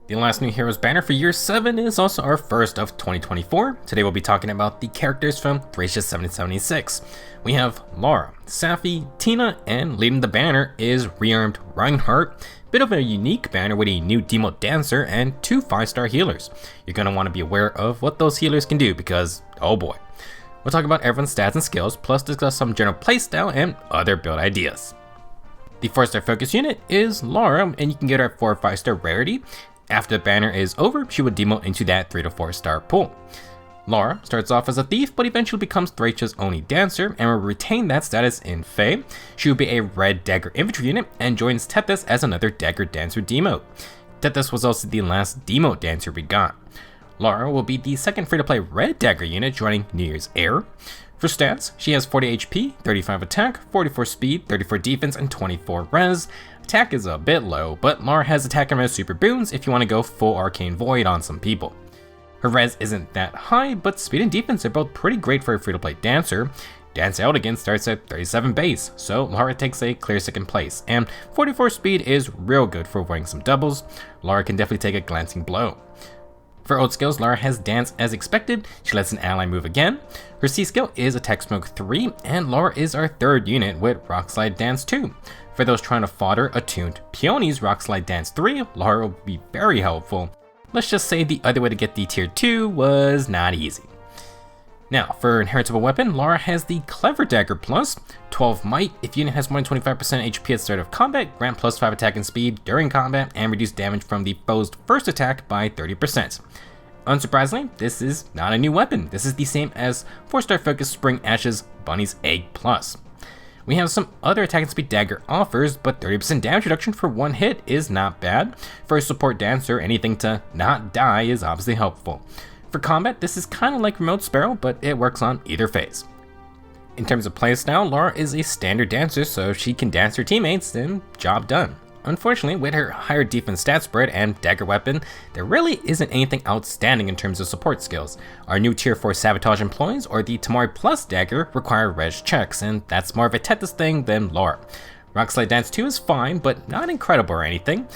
The last new Heroes banner for year 7 is also our first of 2024. Today we'll be talking about the characters from Thracia 776. We have Lara, Safy, Tina, and leading the banner is Rearmed Reinhardt. Bit of a unique banner with a new demo dancer and 2 5-star healers. You're going to want to be aware of what those healers can do because, oh boy. We'll talk about everyone's stats and skills, plus discuss some general playstyle and other build ideas. The 4-star focus unit is Lara, and you can get her at 4 or 5-star rarity. After the banner is over, she would demote into that 3 to 4-star pool. Lara starts off as a thief, but eventually becomes Thracia's only dancer, and will retain that status in Fae. She will be a red dagger infantry unit, and joins Tethys as another dagger dancer demote. Tethys was also the last demote dancer we got. Lara will be the second free-to-play red dagger unit, joining New Year's Heir. For stats, she has 40 HP, 35 attack, 44 speed, 34 defense, and 24 res. Attack is a bit low, but Lara has attack and res super boons if you want to go full Arcane Void on some people. Her res isn't that high, but speed and defense are both pretty great for a free-to-play dancer. Dance Out Again starts at 37 base, so Lara takes a clear second place, and 44 speed is real good for avoiding some doubles. Lara can definitely take a glancing blow. For ult skills, Lara has Dance as expected. She lets an ally move again. Her C skill is Attack Smoke 3, and Lara is our 3rd unit with Rock Slide Dance 2. For those trying to fodder attuned peonies, Rock Slide Dance 3, Lara will be very helpful. Let's just say the other way to get the tier 2 was not easy. Now, for inheritable weapon, Lara has the Clever Dagger plus 12 might. If unit has more than 25% HP at start of combat, grant plus 5 attack and speed during combat, and reduce damage from the foe's first attack by 30%. Unsurprisingly, this is not a new weapon. This is the same as 4-star focus Spring Ash's Bunny's Egg plus. We have some other attack and speed dagger offers, but 30% damage reduction for 1 hit is not bad. For a support dancer, anything to not die is obviously helpful. For combat, this is kind of like Remote Sparrow, but it works on either phase. In terms of playstyle, Lara is a standard dancer, so she can dance her teammates, and job done. Unfortunately, with her higher defense stat spread and dagger weapon, there really isn't anything outstanding in terms of support skills. Our new tier 4 Sabotage employees or the Tamari Plus dagger require res checks, and that's more of a Tethys thing than Lara. Rock Slide Dance 2 is fine, but not incredible or anything.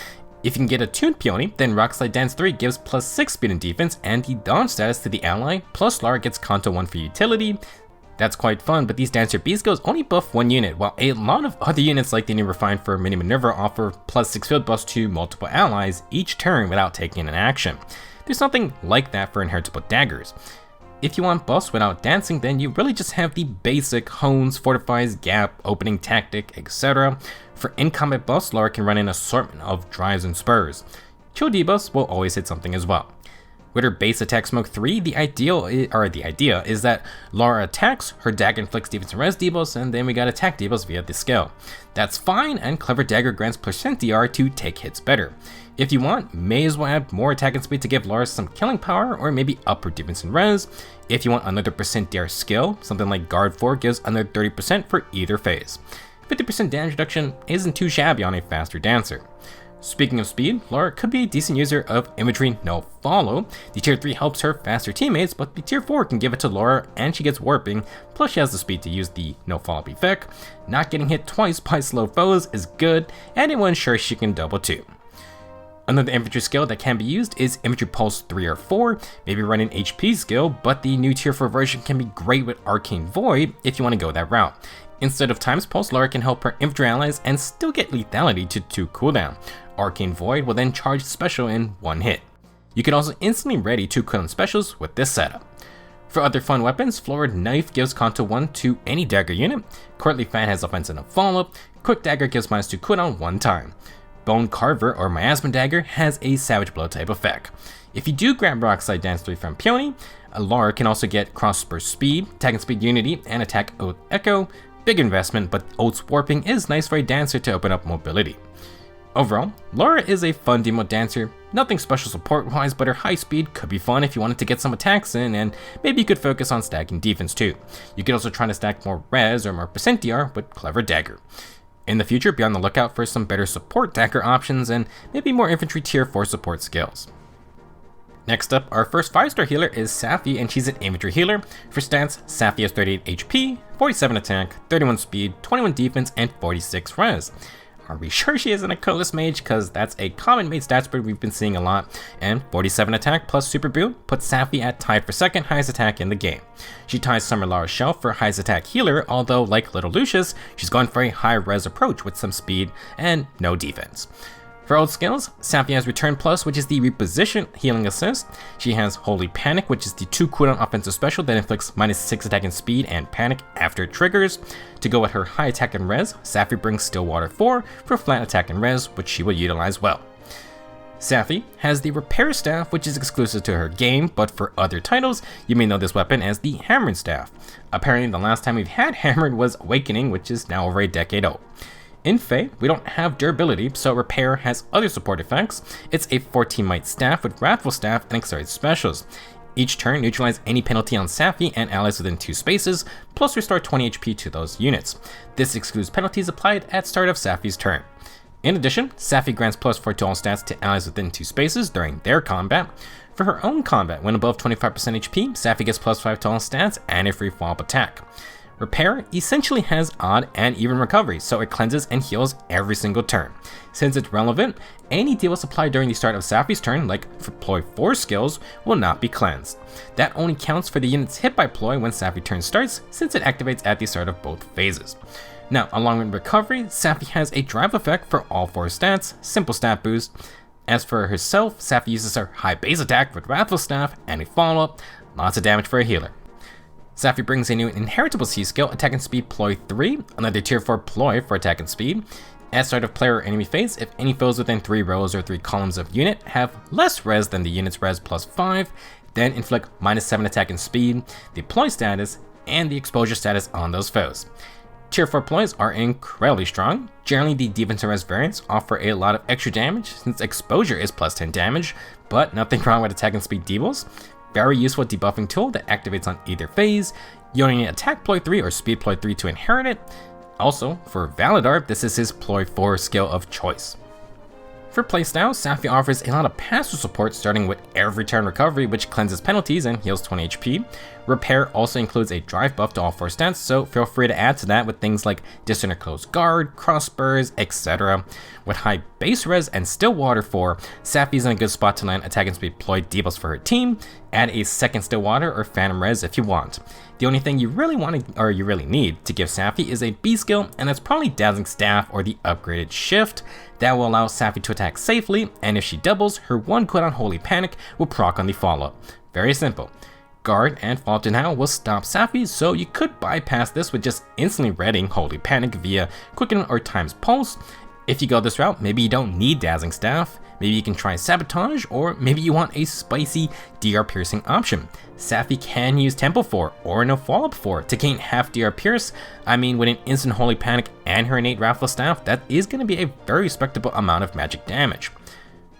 If you can get a tuned peony, then Rock Slide Dance 3 gives plus 6 speed and defense and the dodge status to the ally, plus Lara gets Kanto 1 for utility. That's quite fun, but these Dancer B skills only buff 1 unit, while a lot of other units like the new Refined for Mini Maneuver offer plus 6 field buffs to multiple allies each turn without taking an action. There's nothing like that for inheritable daggers. If you want buffs without dancing, then you really just have the basic Hones, Fortifies, Gap, Opening Tactic, etc. For in-combat buffs, Lara can run an assortment of drives and spurs. Chill debuffs will always hit something as well. With her base attack Smoke 3, the idea is that Lara attacks, her dagger inflicts defense and res debuffs, and then we got attack debuffs via the skill. That's fine, and Clever Dagger grants percent DR to take hits better. If you want, may as well add more attack and speed to give Lara some killing power, or maybe up her defense and res. If you want another percent DR skill, something like Guard 4 gives another 30% for either phase. 50% damage reduction isn't too shabby on a faster dancer. Speaking of speed, Lara could be a decent user of Imagery No Follow. The tier 3 helps her faster teammates, but the tier 4 can give it to Lara and she gets warping, plus she has the speed to use the No Follow effect. Not getting hit twice by slow foes is good, and it will ensure she can double too. Another infantry skill that can be used is Infantry Pulse 3 or 4, maybe run an HP skill, but the new tier 4 version can be great with Arcane Void if you want to go that route. Instead of Times Pulse, Lara can help her infantry allies and still get lethality to 2 cooldown. Arcane Void will then charge special in 1 hit. You can also instantly ready 2 cooldown specials with this setup. For other fun weapons, Florid Knife gives Kanto 1 to any dagger unit, Courtly Fan has offensive and follow-up, Quick Dagger gives -2 cooldown 1 time. Bone Carver or Miasma Dagger has a Savage Blow type effect. If you do grab Rock Slide Dance 3 from Peony, Lara can also get Cross Spur Speed, Attack and Speed Unity, and Attack Oath Echo. Big investment, but Oath's Warping is nice for a dancer to open up mobility. Overall, Lara is a fun demo dancer, nothing special support-wise, but her high speed could be fun if you wanted to get some attacks in, and maybe you could focus on stacking defense too. You could also try to stack more res or more percent DR with Clever Dagger. In the future, be on the lookout for some better support dagger options and maybe more infantry tier 4 support skills. Next up, our first 5-star healer is Safy, and she's an infantry healer. For stats, Safy has 38 HP, 47 attack, 31 speed, 21 defense, and 46 res. Are we sure she isn't a Coatless Mage? Because that's a common mage stat spread we've been seeing a lot. And 47 attack plus super boot puts Safy at tied for second highest attack in the game. She ties Summer Lara's shelf for highest attack healer, although like Little Lucius, she's going for a high res approach with some speed and no defense. For old skills, Safy has Return Plus, which is the reposition healing assist. She has Holy Panic, which is the 2 cooldown offensive special that inflicts -6 attack and speed and panic after it triggers. To go with her high attack and res, Safy brings Stillwater 4 for flat attack and res, which she will utilize well. Safy has the Repair Staff, which is exclusive to her game, but for other titles, you may know this weapon as the Hammered Staff. Apparently the last time we've had Hammered was Awakening, which is now over a decade old. In Fae, we don't have durability, so Repair has other support effects. It's a 14 might staff with Wrathful Staff and accelerated specials. Each turn, neutralize any penalty on Safy and allies within 2 spaces, plus restore 20 HP to those units. This excludes penalties applied at start of Safy's turn. In addition, Safy grants +4 to all stats to allies within 2 spaces during their combat. For her own combat, when above 25% HP, Safy gets +5 to all stats and a free follow-up attack. Repair essentially has odd and even recovery, so it cleanses and heals every single turn. Since it's relevant, any debuffs applied during the start of Safy's turn, like for Ploy 4 skills, will not be cleansed. That only counts for the units hit by Ploy when Safy turn starts, since it activates at the start of both phases. Now, along with recovery, Safy has a drive effect for all 4 stats, simple stat boost. As for herself, Safy uses her high base attack with Wrathful Staff and a follow-up, lots of damage for a healer. Safy brings a new inheritable C skill, attack and speed Ploy 3, another tier 4 Ploy for attack and speed. At start of player or enemy phase, if any foes within 3 rows or 3 columns of unit have less res than the unit's res +5, then inflict -7 attack and speed, the Ploy status, and the exposure status on those foes. Tier 4 Ploys are incredibly strong. Generally, the defense and res variants offer a lot of extra damage since exposure is +10 damage, but nothing wrong with attack and speed debuffs. Very useful debuffing tool that activates on either phase. You only need attack Ploy 3 or speed Ploy 3 to inherit it. Also, for Valadar, this is his Ploy 4 skill of choice. For playstyle, Safy offers a lot of passive support, starting with every turn recovery, which cleanses penalties and heals 20 HP. Repair also includes a drive buff to all 4 stats, so feel free to add to that with things like Discerner Close Guard, Crossburs, etc. With high base res and Stillwater 4, Safy is in a good spot to land attack and speed Ploy debuffs for her team. Add a second Stillwater or Phantom res if you want. The only thing you really need to give Safy is a B skill, and that's probably Dazzling Staff or the upgraded Shift. That will allow Safy to attack safely, and if she doubles, her 1 cooldown Holy Panic will proc on the follow-up. Very simple. Guard and Fall to Now will stop Safy, so you could bypass this with just instantly readying Holy Panic via Quicken or Times Pulse. If you go this route, maybe you don't need Dazzling Staff, maybe you can try Sabotage, or maybe you want a spicy DR Piercing option. Safy can use Tempo 4 or no Follow-Up 4 to gain half DR Pierce. I mean, with an instant Holy Panic and her innate Wrathful Staff, that is going to be a very respectable amount of magic damage.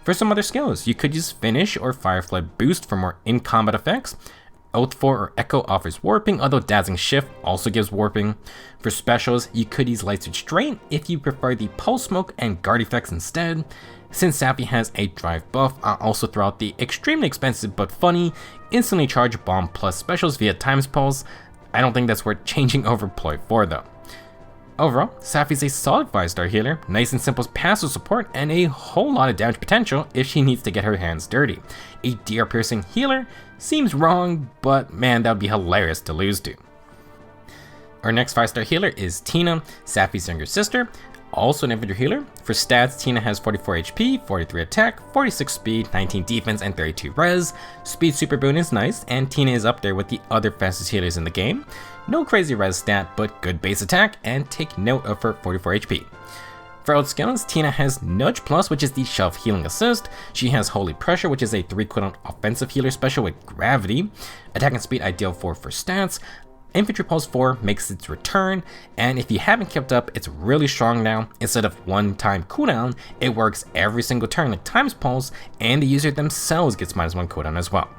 For some other skills, you could use Finish or Firefly Boost for more in-combat effects. Oath 4 or Echo offers warping, although Dazzling Shift also gives warping. For specials, you could use Light Switch Drain if you prefer the Pulse Smoke and Guard effects instead. Since Safy has a drive buff, I'll also throw out the extremely expensive but funny instantly charge Bomb plus specials via Times Pulse. I don't think that's worth changing over Ploy 4 though. Overall, Safy's a solid 5-star healer, nice and simple passive support, and a whole lot of damage potential if she needs to get her hands dirty. A DR Piercing healer seems wrong, but man, that would be hilarious to lose to. Our next 5-star healer is Tina, Safy's younger sister, also an infantry healer. For stats, Tina has 44 HP, 43 attack, 46 speed, 19 defense, and 32 res. Speed super boon is nice, and Tina is up there with the other fastest healers in the game. No crazy res stat, but good base attack, and take note of her 44 HP. For old skills, Tina has Nudge Plus, which is the Shelf Healing Assist. She has Holy Pressure, which is a 3 cooldown offensive healer special with Gravity. Attack and Speed ideal for stats. Infantry Pulse 4 makes its return, and if you haven't kept up, it's really strong now. Instead of one-time cooldown, it works every single turn like Times Pulse, and the user themselves gets -1 cooldown as well.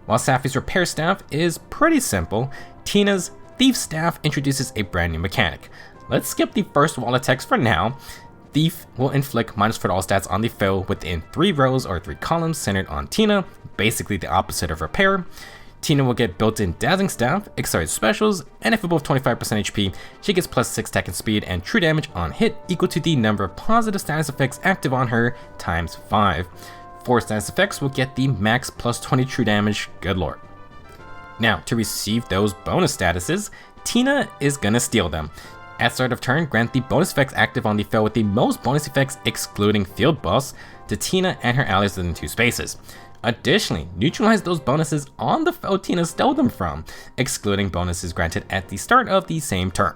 While Safy's Repair Staff is pretty simple, Tina's Thief Staff introduces a brand new mechanic. Let's skip the first wall of text for now. Thief will inflict -4 to all stats on the foe within 3 rows or 3 columns centered on Tina, basically the opposite of Repair. Tina will get built-in Dazzling Staff, accelerated specials, and if above 25% HP, she gets plus 6 attack and speed and true damage on hit equal to the number of positive status effects active on her times 5. 4 status effects will get the max plus 20 true damage, good lord. Now, to receive those bonus statuses, Tina is gonna steal them. At start of turn, grant the bonus effects active on the foe with the most bonus effects excluding field buffs to Tina and her allies within 2 spaces. Additionally, neutralize those bonuses on the foe Tina stole them from, excluding bonuses granted at the start of the same turn.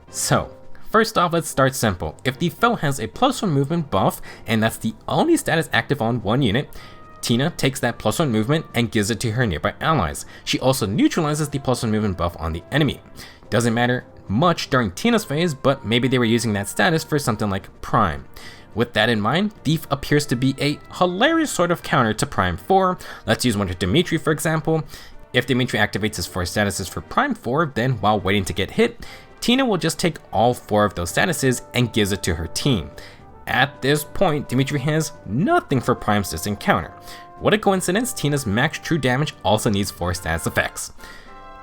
So, first off, let's start simple. If the foe has a +1 movement buff, and that's the only status active on one unit, Tina takes that +1 movement and gives it to her nearby allies. She also neutralizes the +1 movement buff on the enemy. Doesn't matter much during Tina's phase, but maybe they were using that status for something like Prime. With that in mind, Thief appears to be a hilarious sort of counter to Prime 4. Let's use one to Dimitri for example. If Dimitri activates his 4 statuses for Prime 4, then while waiting to get hit, Tina will just take all 4 of those statuses and gives it to her team. At this point, Dimitri has nothing for Prime's distant counter. What a coincidence, Tina's max true damage also needs 4 status effects.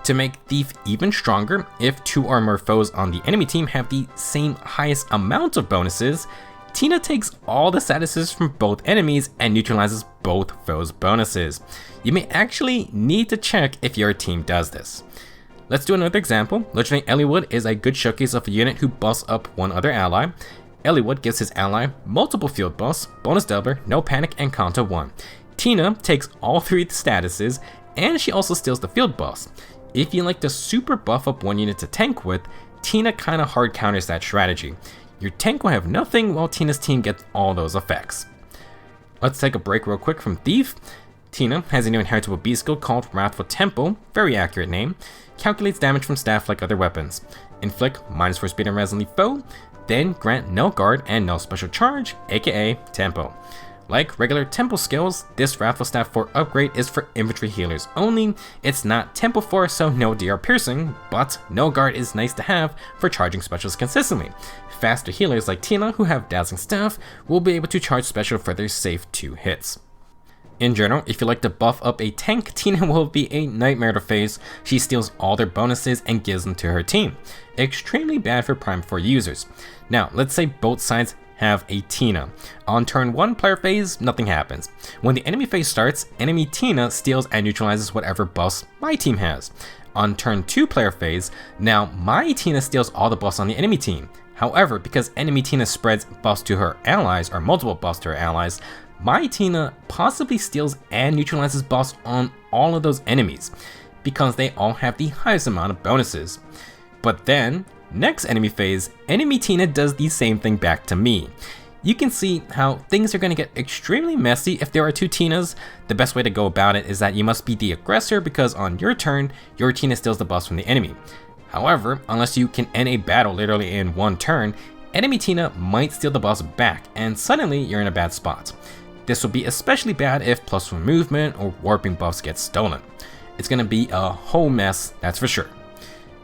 To make Thief even stronger, if 2 or more foes on the enemy team have the same highest amount of bonuses, Tina takes all the statuses from both enemies and neutralizes both foes' bonuses. You may actually need to check if your team does this. Let's do another example. Legendary Eliwood is a good showcase of a unit who buffs up one other ally. Eliwood gives his ally multiple field buffs, bonus doubler, no panic, and Conta 1. Tina takes all 3 statuses, and she also steals the field buffs. If you like to super buff up one unit to tank with, Tina kinda hard counters that strategy. Your tank will have nothing while Tina's team gets all those effects. Let's take a break real quick from Thief. Tina has a new inheritable beast skill called Wrathful Tempo, very accurate name. Calculates damage from staff like other weapons. Inflict -4 speed and res on the foe, then grant no guard and no special charge, aka Tempo. Like regular Tempo skills, this Wrathful Staff 4 upgrade is for infantry healers only. It's not Tempo 4, so no DR piercing, but no guard is nice to have for charging specials consistently. Faster healers like Tina, who have Dazzling Staff, will be able to charge special for their safe 2 hits. In general, if you like to buff up a tank, Tina will be a nightmare to face. She steals all their bonuses and gives them to her team. Extremely bad for Prime 4 users. Now, let's say both sides have a Tina. On turn 1 player phase, nothing happens. When the enemy phase starts, enemy Tina steals and neutralizes whatever buffs my team has. On turn 2 player phase, now my Tina steals all the buffs on the enemy team. However, because enemy Tina spreads buffs to her allies, or multiple buffs to her allies, my Tina possibly steals and neutralizes buffs on all of those enemies, because they all have the highest amount of bonuses. But then, next enemy phase, enemy Tina does the same thing back to me. You can see how things are going to get extremely messy if there are 2 Tinas. The best way to go about it is that you must be the aggressor, because on your turn, your Tina steals the buffs from the enemy. However, unless you can end a battle literally in 1 turn, enemy Tina might steal the buffs back, and suddenly you're in a bad spot. This will be especially bad if +1 movement or warping buffs get stolen. It's going to be a whole mess, that's for sure.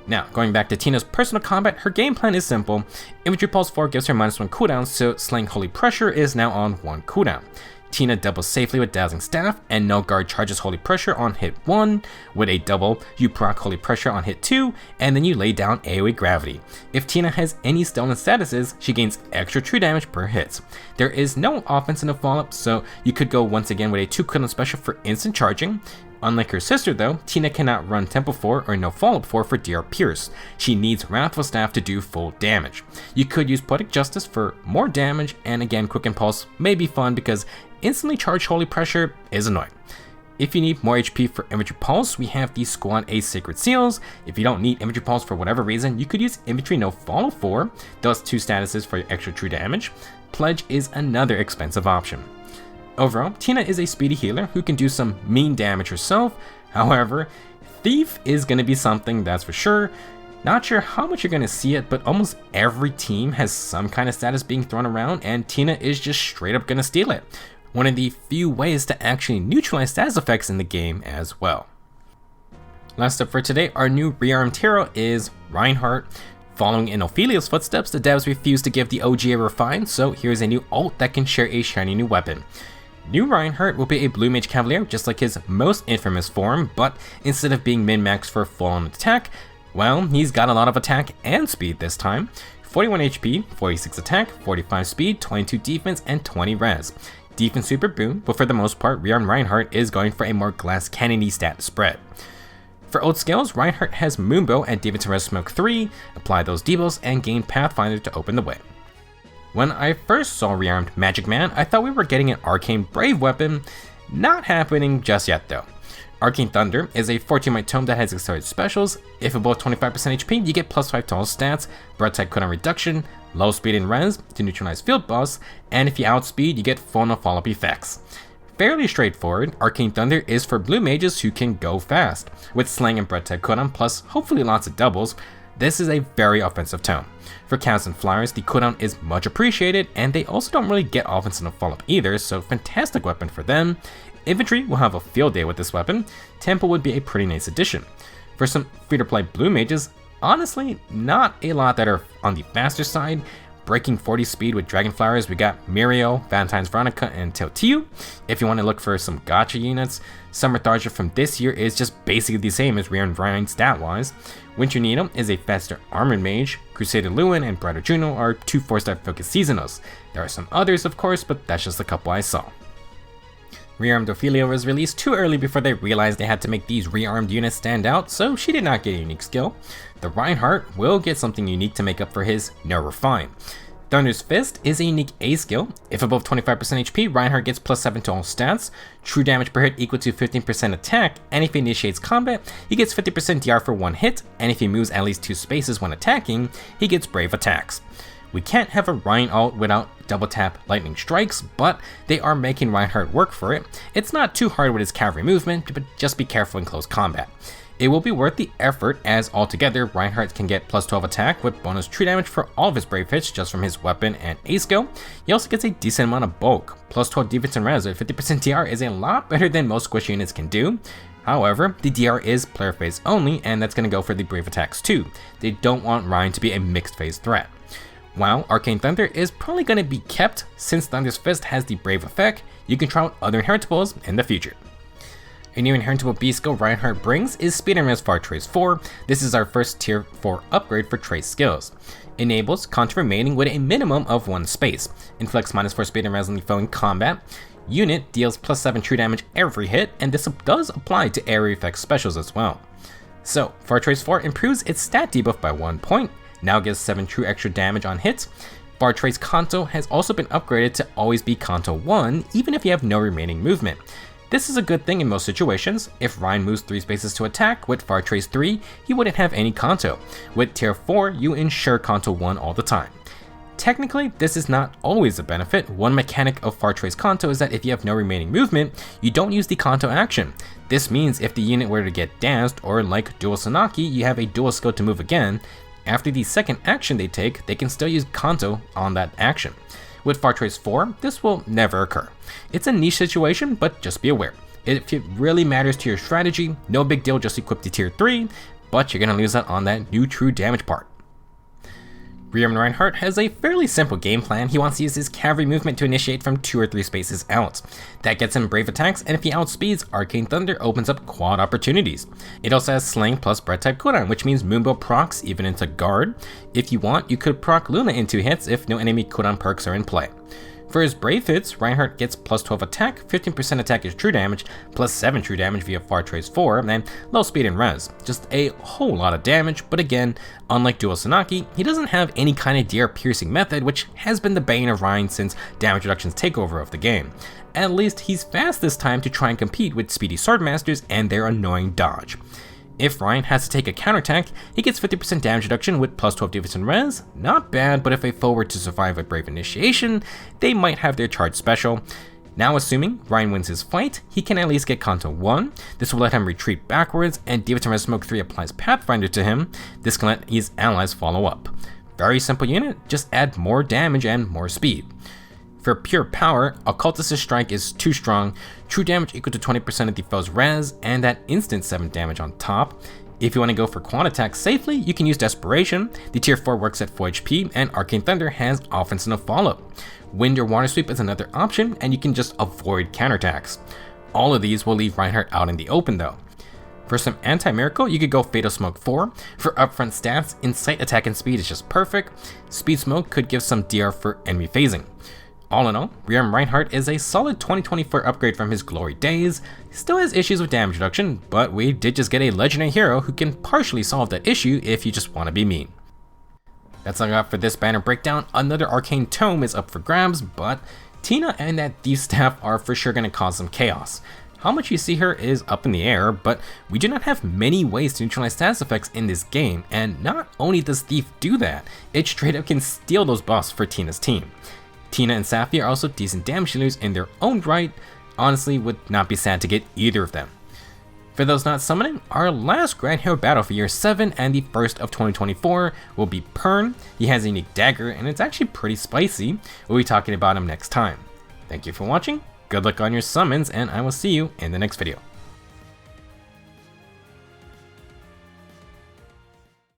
Now, going back to Tina's personal combat, her game plan is simple. Infantry Pulse 4 gives her -1 cooldown, so slaying Holy Pressure is now on 1 cooldown. Tina doubles safely with Dazzling Staff, and no guard charges Holy Pressure on hit 1. With a double, you proc Holy Pressure on hit 2, and then you lay down AoE Gravity. If Tina has any stolen statuses, she gains extra true damage per hit. There is no offense in the follow-up, so you could go once again with a 2 cooldown special for instant charging. Unlike her sister though, Tina cannot run Tempo 4 or no follow-up 4 for DR Pierce. She needs Wrathful Staff to do full damage. You could use Poetic Justice for more damage, and again Quick Impulse may be fun because instantly charged Holy Pressure is annoying. If you need more HP for Infantry Pulse, we have the Squad A Sacred Seals. If you don't need Infantry Pulse for whatever reason, you could use Infantry No Follow 4, thus 2 statuses for your extra true damage. Pledge is another expensive option. Overall, Tina is a speedy healer who can do some mean damage herself. However, Thief is going to be something, that's for sure. Not sure how much you're going to see it, but almost every team has some kind of status being thrown around, and Tina is just straight up going to steal it. One of the few ways to actually neutralize status effects in the game as well. Last up for today, our new rearmed hero is Reinhardt. Following in Ophelia's footsteps, the devs refused to give the OG a refine, so here's a new ult that can share a shiny new weapon. New Reinhardt will be a Blue Mage Cavalier just like his most infamous form, but instead of being min-maxed for full-on attack, well, he's got a lot of attack and speed this time. 41 HP, 46 attack, 45 speed, 22 defense, and 20 res. Defense super boom, but for the most part, Rearmed Reinhardt is going for a more glass cannon-y stat spread. For old skills, Reinhardt has Moonbow and Defense and Res Smoke 3, apply those debuffs, and gain Pathfinder to open the way. When I first saw Rearmed Magic Man, I thought we were getting an Arcane Brave weapon. Not happening just yet though. Arcane Thunder is a 14-might tome that has accelerated specials. If above 25% HP, you get +5 to all stats, breath type cooldown reduction, low speed and res to neutralize field boss, and if you outspeed, you get full no follow-up effects. Fairly straightforward, Arcane Thunder is for blue mages who can go fast. With slang and breath type cooldown plus hopefully lots of doubles, this is a very offensive tome. For cows and flyers, the cooldown is much appreciated, and they also don't really get offense in a follow-up either, so fantastic weapon for them. Infantry will have a field day with this weapon. Temple would be a pretty nice addition. For some free-to-play blue mages, honestly, not a lot that are on the faster side. Breaking 40 speed with Dragonflowers, we got Mirio, Valentine's Veronica, and Tiltiu. If you want to look for some gacha units, Summer Tharja from this year is just basically the same as Rearmed Reinhardt stat-wise. Winter Needle is a faster armored mage. Crusader Lewin and Brighter Juno are 2 4-star focused seasonals. There are some others of course, but that's just a couple I saw. Rearmed Ophelia was released too early before they realized they had to make these rearmed units stand out, so she did not get a unique skill. The Reinhardt will get something unique to make up for his no refine. Thunder's Fist is a unique A skill. If above 25% HP, Reinhardt gets +7 to all stats, true damage per hit equal to 15% attack, and if he initiates combat, he gets 50% DR for 1 hit, and if he moves at least 2 spaces when attacking, he gets brave attacks. We can't have a Rein ult without double tap lightning strikes, but they are making Reinhardt work for it. It's not too hard with his cavalry movement, but just be careful in close combat. It will be worth the effort, as altogether Reinhardt can get +12 attack with bonus true damage for all of his brave hits just from his weapon and A skill. He also gets a decent amount of bulk. +12 defense and res with 50% DR is a lot better than most squish units can do. However, the DR is player phase only, and that's going to go for the brave attacks too. They don't want Rein to be a mixed phase threat. While Arcane Thunder is probably going to be kept since Thunder's Fist has the brave effect, you can try out other inheritables in the future. A new inheritable B skill Reinhardt brings is Speed and Res for Trace 4. This is our first tier 4 upgrade for Trace skills. Enables counter remaining with a minimum of 1 space. Inflicts -4 speed and res on the foe in combat. Unit deals +7 true damage every hit, and this does apply to area effect specials as well. So, for Trace 4 improves its stat debuff by 1 point. Now gives 7 true extra damage on hits. Trace Kanto has also been upgraded to always be Kanto 1, even if you have no remaining movement. This is a good thing in most situations. If Rein moves 3 spaces to attack, with Trace 3, he wouldn't have any Kanto. With tier 4, you ensure Kanto 1 all the time. Technically, this is not always a benefit. One mechanic of Trace Kanto is that if you have no remaining movement, you don't use the Kanto action. This means if the unit were to get danced, or like Dual Sanaki, you have a dual skill to move again. After the second action they take, they can still use Kanto on that action. With Trace 4, this will never occur. It's a niche situation, but just be aware. If it really matters to your strategy, no big deal, just equip the tier 3, but you're going to lose that on that new true damage part. Rearmed Reinhardt has a fairly simple game plan. He wants to use his cavalry movement to initiate from 2 or 3 spaces out. That gets him brave attacks, and if he outspeeds, Arcane Thunder opens up quad opportunities. It also has Slang plus breath type cooldown, which means Moonbow procs even into guard. If you want, you could proc Luna into hits if no enemy cooldown perks are in play. For his brave hits, Reinhardt gets +12 attack, 15% attack is true damage, +7 true damage via Trace 4, and low speed and res. Just a whole lot of damage, but again, unlike Dual Sanaki, he doesn't have any kind of DR piercing method, which has been the bane of Rein since damage reduction's takeover of the game. At least he's fast this time to try and compete with speedy swordmasters and their annoying dodge. If Rein has to take a counterattack, he gets 50% damage reduction with +12 defense and res. Not bad, but if a foe were to survive a brave initiation, they might have their charge special. Now assuming Rein wins his fight, he can at least get Kanto 1. This will let him retreat backwards, and Defense and Res Smoke 3 applies Pathfinder to him. This can let his allies follow up. Very simple unit, just add more damage and more speed. For pure power, Occultist's Strike is too strong, true damage equal to 20% of the foe's res, and that instant 7 damage on top. If you want to go for quad attack safely, you can use Desperation, the tier 4 works at 4 HP, and Arcane Thunder has offense and a follow. Wind or Water Sweep is another option, and you can just avoid counterattacks. All of these will leave Reinhardt out in the open though. For some anti-miracle, you could go Fatal Smoke 4. For upfront stats, Insight, Attack, and Speed is just perfect. Speed Smoke could give some DR for enemy phasing. All in all, Rearmed Reinhardt is a solid 2024 upgrade from his glory days. He still has issues with damage reduction, but we did just get a legendary hero who can partially solve that issue if you just want to be mean. That's all I got for this banner breakdown. Another Arcane Tome is up for grabs, but Tina and that Thief Staff are for sure going to cause some chaos. How much you see her is up in the air, but we do not have many ways to neutralize status effects in this game, and not only does Thief do that, it straight up can steal those buffs for Tina's team. Tina and Safy are also decent damage dealers in their own right. Honestly, would not be sad to get either of them. For those not summoning, our last Grand Hero battle for year 7 and the first of 2024 will be Pern. He has a unique dagger and it's actually pretty spicy. We'll be talking about him next time. Thank you for watching, good luck on your summons, and I will see you in the next video.